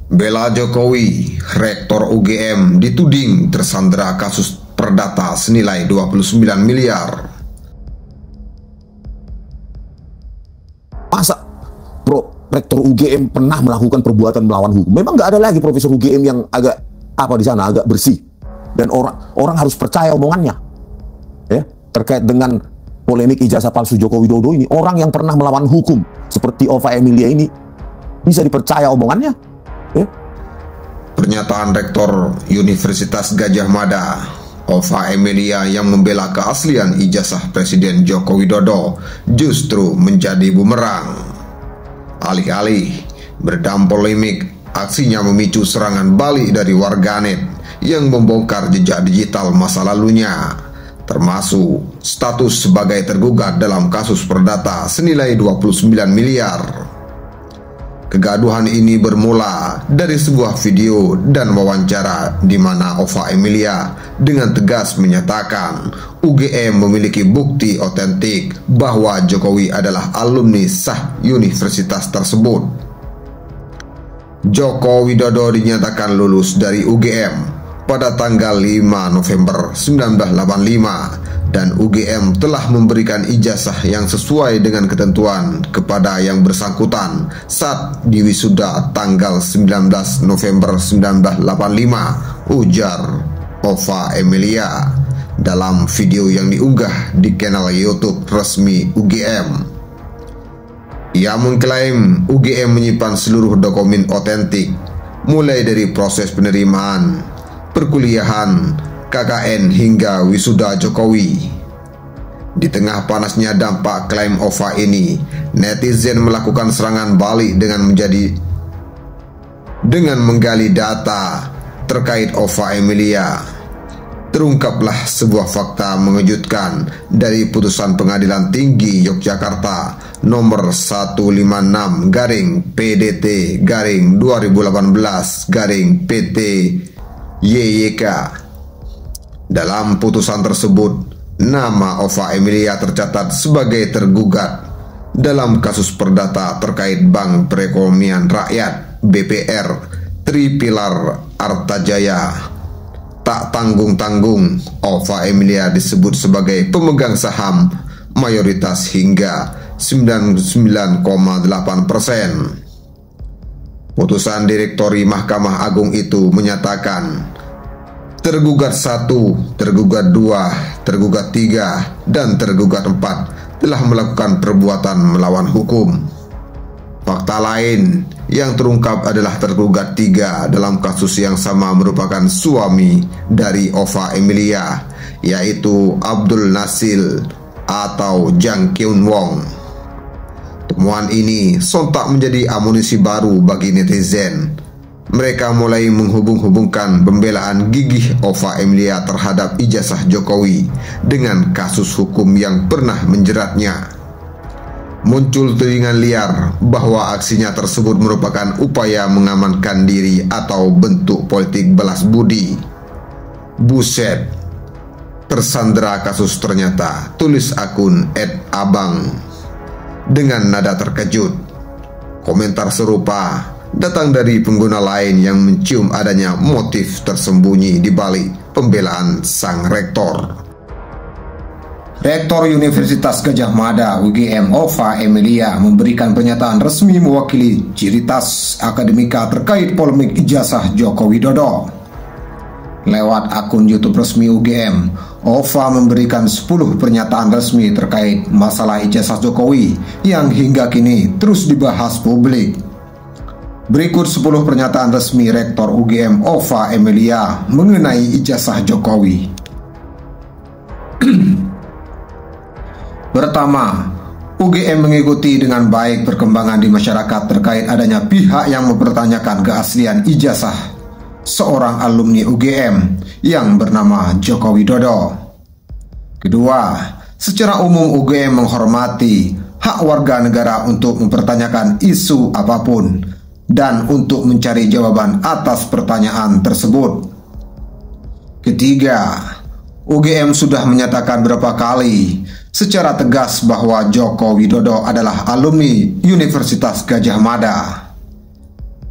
Bela Jokowi, Rektor UGM dituding tersandera kasus perdata senilai 29 miliar. Masa Rektor UGM pernah melakukan perbuatan melawan hukum? Memang nggak ada lagi profesor UGM yang agak di sana, agak bersih. Dan orang harus percaya omongannya. Ya, terkait dengan polemik ijazah palsu Joko Widodo ini, orang yang pernah melawan hukum seperti Ova Emilia ini bisa dipercaya omongannya? Ya. Pernyataan Rektor Universitas Gadjah Mada, Ova Emilia, yang membela keaslian ijazah Presiden Joko Widodo justru menjadi bumerang. Alih-alih berdam polemik, aksinya memicu serangan balik dari warganet yang membongkar jejak digital masa lalunya, termasuk status sebagai tergugat dalam kasus perdata senilai 29 miliar. Kegaduhan ini bermula dari sebuah video dan wawancara di mana Ova Emilia dengan tegas menyatakan UGM memiliki bukti otentik bahwa Jokowi adalah alumni sah universitas tersebut. Joko Widodo dinyatakan lulus dari UGM pada tanggal 5 November 1985 dan UGM telah memberikan ijazah yang sesuai dengan ketentuan kepada yang bersangkutan saat diwisuda tanggal 19 November 1985, ujar Ova Emilia dalam video yang diunggah di kanal YouTube resmi UGM. Ia mengklaim UGM menyimpan seluruh dokumen otentik, mulai dari proses penerimaan, perkuliahan, KKN hingga wisuda Jokowi. Di tengah panasnya dampak klaim Ova ini, netizen melakukan serangan balik dengan menggali data terkait Ova Emilia. Terungkaplah sebuah fakta mengejutkan dari putusan Pengadilan Tinggi Yogyakarta nomor 156/PDT/2018/PT YYK. Dalam putusan tersebut, nama Ova Emilia tercatat sebagai tergugat dalam kasus perdata terkait Bank Perekonomian Rakyat (BPR) Tripilar Artajaya. Tak tanggung-tanggung, Ova Emilia disebut sebagai pemegang saham mayoritas hingga 99,8%. Putusan Direktori Mahkamah Agung itu menyatakan tergugat 1, tergugat 2, tergugat 3, dan tergugat 4 telah melakukan perbuatan melawan hukum. Fakta lain yang terungkap adalah tergugat 3 dalam kasus yang sama merupakan suami dari Ova Emilia, yaitu Abdul Nasil atau Jang Kyun Wong. Temuan ini sontak menjadi amunisi baru bagi netizen. Mereka mulai menghubung-hubungkan pembelaan gigih Ova Emilia terhadap ijazah Jokowi dengan kasus hukum yang pernah menjeratnya. Muncul tudingan liar bahwa aksinya tersebut merupakan upaya mengamankan diri atau bentuk politik balas budi. Buset, tersandera kasus ternyata, tulis akun @abang dengan nada terkejut. Komentar serupa datang dari pengguna lain yang mencium adanya motif tersembunyi di balik pembelaan sang rektor. Rektor Universitas Gadjah Mada UGM Ova Emilia memberikan pernyataan resmi mewakili Ciritas Akademika terkait polemik ijazah Joko Widodo. Lewat akun YouTube resmi UGM, Ova memberikan 10 pernyataan resmi terkait masalah ijazah Jokowi yang hingga kini terus dibahas publik. Berikut 10 pernyataan resmi Rektor UGM Ova Emilia mengenai ijazah Jokowi. Pertama, UGM mengikuti dengan baik perkembangan di masyarakat terkait adanya pihak yang mempertanyakan keaslian ijazah seorang alumni UGM yang bernama Joko Widodo. Kedua, secara umum UGM menghormati hak warga negara untuk mempertanyakan isu apapun dan untuk mencari jawaban atas pertanyaan tersebut. Ketiga, UGM sudah menyatakan berapa kali secara tegas bahwa Joko Widodo adalah alumni Universitas Gadjah Mada.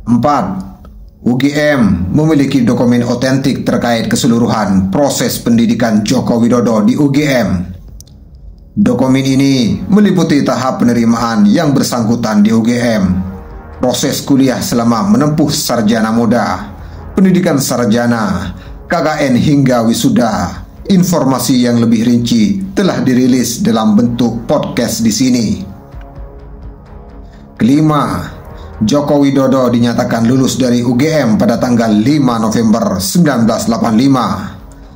4. UGM memiliki dokumen otentik terkait keseluruhan proses pendidikan Joko Widodo di UGM. Dokumen ini meliputi tahap penerimaan yang bersangkutan di UGM, proses kuliah selama menempuh sarjana muda, pendidikan sarjana, KKN hingga wisuda. Informasi yang lebih rinci telah dirilis dalam bentuk podcast di sini. Kelima, Joko Widodo dinyatakan lulus dari UGM pada tanggal 5 November 1985.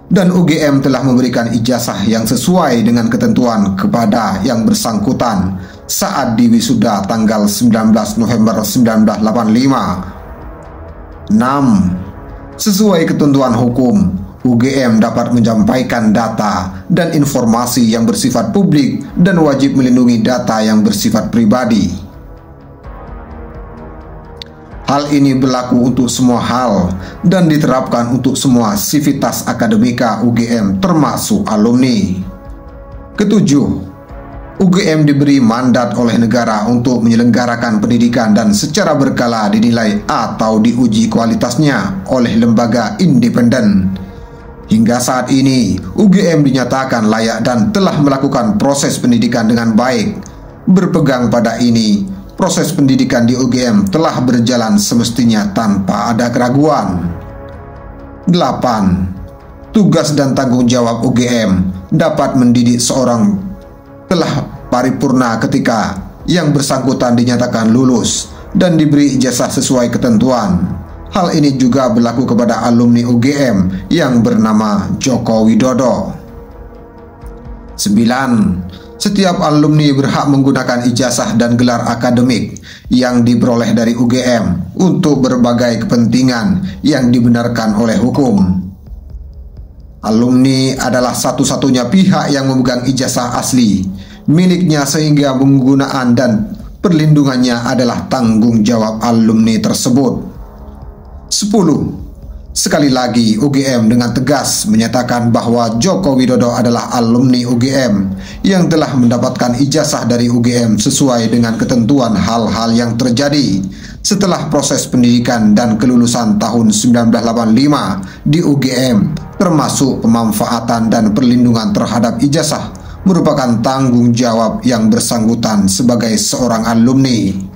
Dan UGM telah memberikan ijazah yang sesuai dengan ketentuan kepada yang bersangkutan saat diwisuda tanggal 19 November 1985. 6. Sesuai ketentuan hukum, UGM dapat menyampaikan data dan informasi yang bersifat publik dan wajib melindungi data yang bersifat pribadi. Hal ini berlaku untuk semua hal dan diterapkan untuk semua sivitas akademika UGM termasuk alumni. Ketujuh, UGM diberi mandat oleh negara untuk menyelenggarakan pendidikan dan secara berkala dinilai atau diuji kualitasnya oleh lembaga independen. Hingga saat ini, UGM dinyatakan layak dan telah melakukan proses pendidikan dengan baik. Berpegang pada ini, proses pendidikan di UGM telah berjalan semestinya tanpa ada keraguan. 8. Tugas dan tanggung jawab UGM dapat mendidik seorang telah paripurna ketika yang bersangkutan dinyatakan lulus dan diberi ijazah sesuai ketentuan. Hal ini juga berlaku kepada alumni UGM yang bernama Joko Widodo. 9. Setiap alumni berhak menggunakan ijazah dan gelar akademik yang diperoleh dari UGM untuk berbagai kepentingan yang dibenarkan oleh hukum. Alumni adalah satu-satunya pihak yang memegang ijazah asli miliknya sehingga penggunaan dan perlindungannya adalah tanggung jawab alumni tersebut. 10. Sekali lagi, UGM dengan tegas menyatakan bahwa Joko Widodo adalah alumni UGM yang telah mendapatkan ijazah dari UGM sesuai dengan ketentuan hal-hal yang terjadi setelah proses pendidikan dan kelulusan tahun 1985 di UGM, termasuk pemanfaatan dan perlindungan terhadap ijazah, merupakan tanggung jawab yang bersangkutan sebagai seorang alumni.